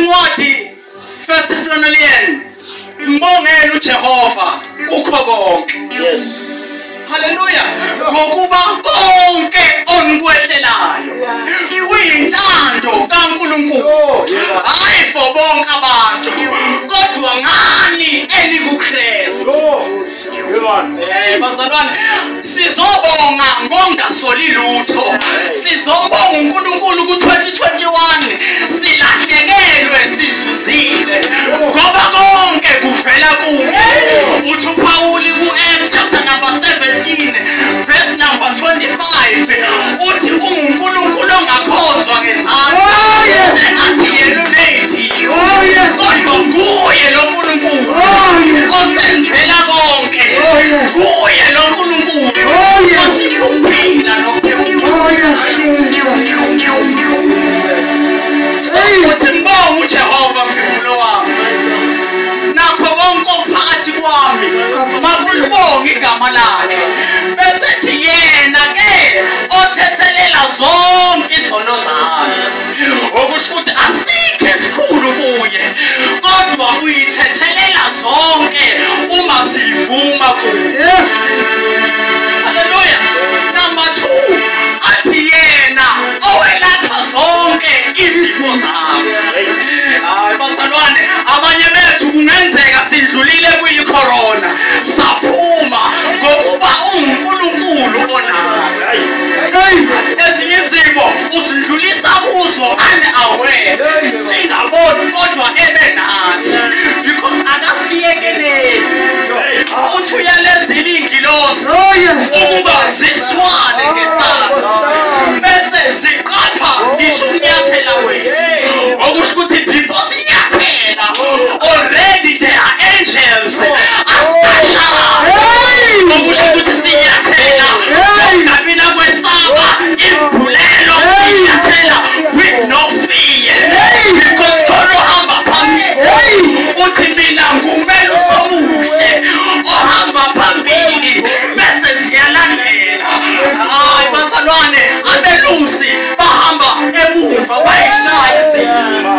incwadi 1 Thessalonians mbongela uJehova kukho konke. Yes. Hallelujah. Ngokuba konke onikwehlelayo uyintando kaNkulunkulu. Hayi for bonke abantu kodwa ngani enikuKristu. Bazalwane sizobonga ngongasoli lutho. Sizobonga uNkulunkulu ku2021 silahlekelwe sisuzile ngoba konke kuvela kuye. Uthi uPauli ku-Acts chapter number 17 verse number 25 uthi uNkulunkulu ongakhonzwa ngezandla sengathi yena uney'dilo kodwa nguye lo Nkulunkulu osenzela konke. Nguye lo Nkulunkulu osipha ukuphila nokuphila. Uthi ngibonge uJehova mphefumulo wami nakho konke okuphakathi kwami makulibonge igama lakhe. Besethi yena-ke othethelela zonke izono zami. Okusho ukuthi asikho esikhulu kuye kodwa uyithethelela zonke uma sivuma kuye. Haleluya. Number 2 athi yena owelapha zonke izifo zami. Hayi bazalwane abanye bethu kungenzeka sidlulile kuyi-corona saphuma ngokuba uNkulunkulu onazo. Ezinye izimo usidlulisa kuzo unaware singaboni kodwa ebe nathi because akasiyekeleli. Uthi uyalezile iy'ngilosi ukuba zithwale ngesandla bese ziqapha ngisho ukunyathela wethu. Okusho ukuthi before sinyathela already there are angels asibashara. Okusho ukuthi sinyathela ngabina kwesaba ibhulelo sinyathela with no fear because khona ohamba phambili. Uthi mina ngumeli usomuhle ohamba phambili bese ziyalandela. Hayi bazalwane abelusi bahamba emuva bayishaya izindima.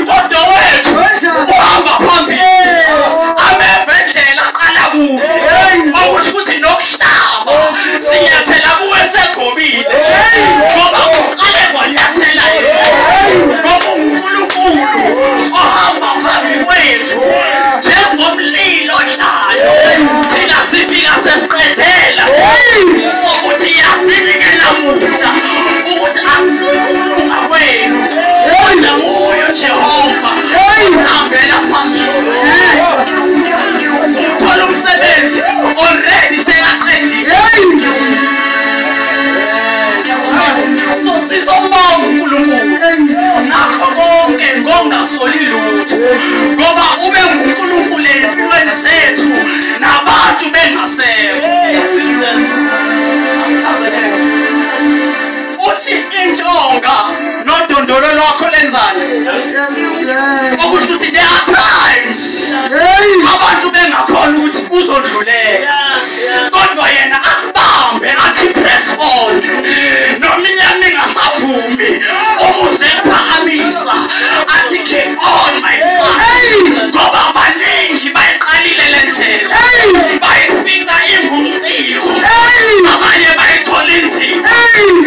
Kodwa wethu uhamba phambili abevedlela aqala kuwe. Okusho ukuthi nokuhlaba sinyathela kuwe segqobile ngoba uqale kwanyathela ngoba uNkulunkulu ohamba phambi kwethu njengomlilo ohlayo. Thina sifika sesiqedela sokuthi yasinikela muhla ukuthi akusikho ukulunga kwenu kodwa nguye uJehova ohambela phambili. Uthola umsebenzi already sekaqedile. So sizombonga uNkulunkulu nakho konke ngongasoli lutho ngoba ube nguNkulunkulu empilweni zethu nabantu bengasekho. Uthi intonga nodondolo lwakho lenzani. Okusho ukuthi there are times abantu bengakhona ukuthi kuzodluleka kodwa yena akubambe athi press on. Noma inyama ingasavumi umuze ephakamisa athi keep on my son ngoba abaningi bayiqalile le ndlela bayifica ingumciko abanye bayithola inzima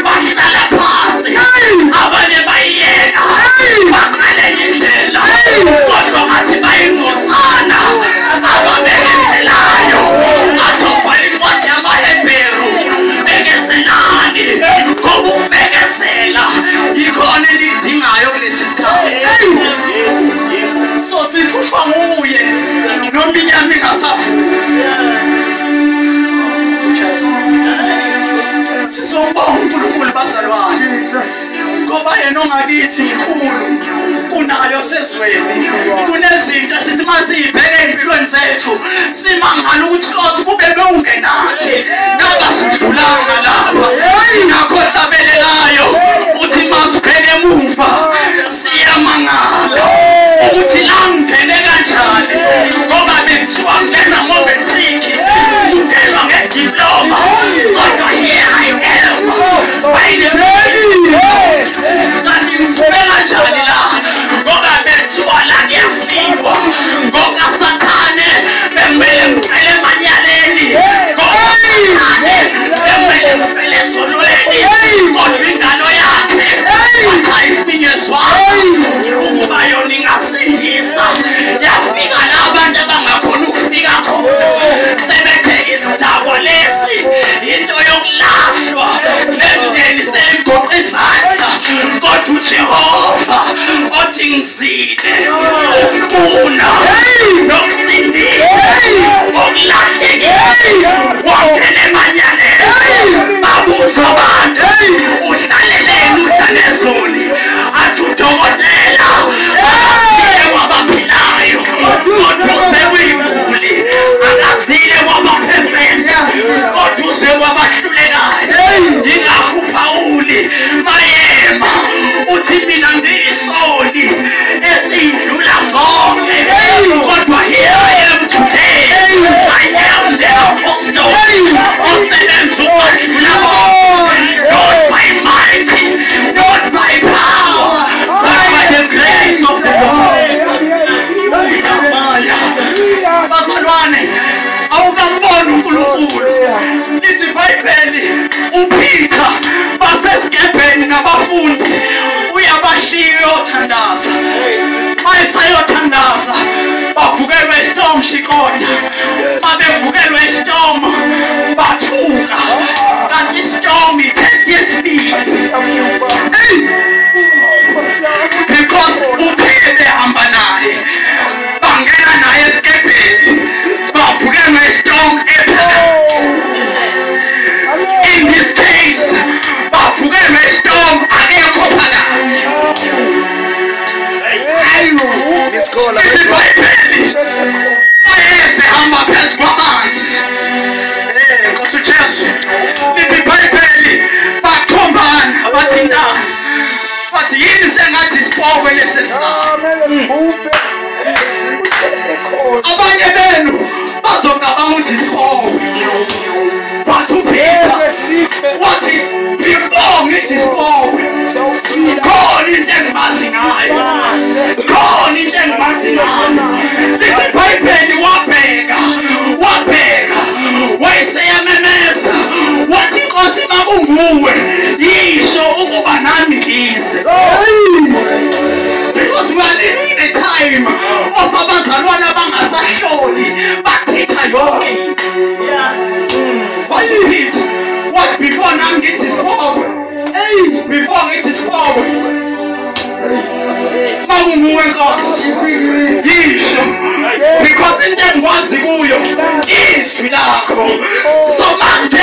bahlala phansi abanye bayiyeka baqale indlela kodwa ngathi bayingosana ababekezelayo athobhala incwadi yamaHebheru bekezelani ngoba ufekezela yikhona elidingayo kulesi sikhathi. So sifushwa nguye noma inyama ingasavumi. Sizombonga uNkulunkulu bazalwane ngoba yena ongakithi mkhulu kunayo sezweni. Kunezinto esithi masiyibheke empilweni zethu simangala ukuthi Nkosi kube bewungenathi nabasidlulanga lapha nakho hlabelelayo uthi masibheke emuva siyamangala ukuthi la ngene kanjani ngoba bekuthiwa ngena ngo-matric uzelwa ngediploma kodwa here I am by the Uthixo othi ngizile ufuna nokusindisa okulahlekile wangena emanyaleni babuza abantu uhlaleleni uhlalezoni athi udokotela akazile kwabaphilayo kodwa usewiguli akazile kwabaphefethi kodwa usekwabahlulekayo yingakho uPawuli mayema uthi mina ngiyisoni esindlula zonke kodwa here I am today I am the apostle osebenza ukwadlula bonke not by might not by power but by the grace of the Lord. Bazalwane awukamboni uNkulunkulu lithi iBhayibheli uPeter basesikebheni nabafundi uyabashiya uyothandaza mayesayothandaza bavukelwe istorm shikoda babevukelwe istorm bathuka kanti istorm ithethe yesibili because uthe behamba naye bangena naye esikebheni bavukelwe istorm in this case bavukelwe istorm akekho phakathi Miskola hamba phezu kwamanzi Nkosi uJesu lithi iBhayibheli bakhombana bathintana bathi yini sengathi isipokwe lesesana abanye benu bazocabanga ukuthi isipokwe but uPeter wathi before ngithi isipokwe khona into engimazi ngayo khona into engimazi ngayo lithi iBhayibheli wabheka wayeseyamemeza wathi Nkosi makunguwe yisho ukuba nami ngize because we are living in a time of abazalwane abangasahloli bathitha yonke what you hit what before nami ngithi isipokwe before ngithi isipokwe makunguwe Nkosi yisho because into engikwazi kuyo izwi lakho so manje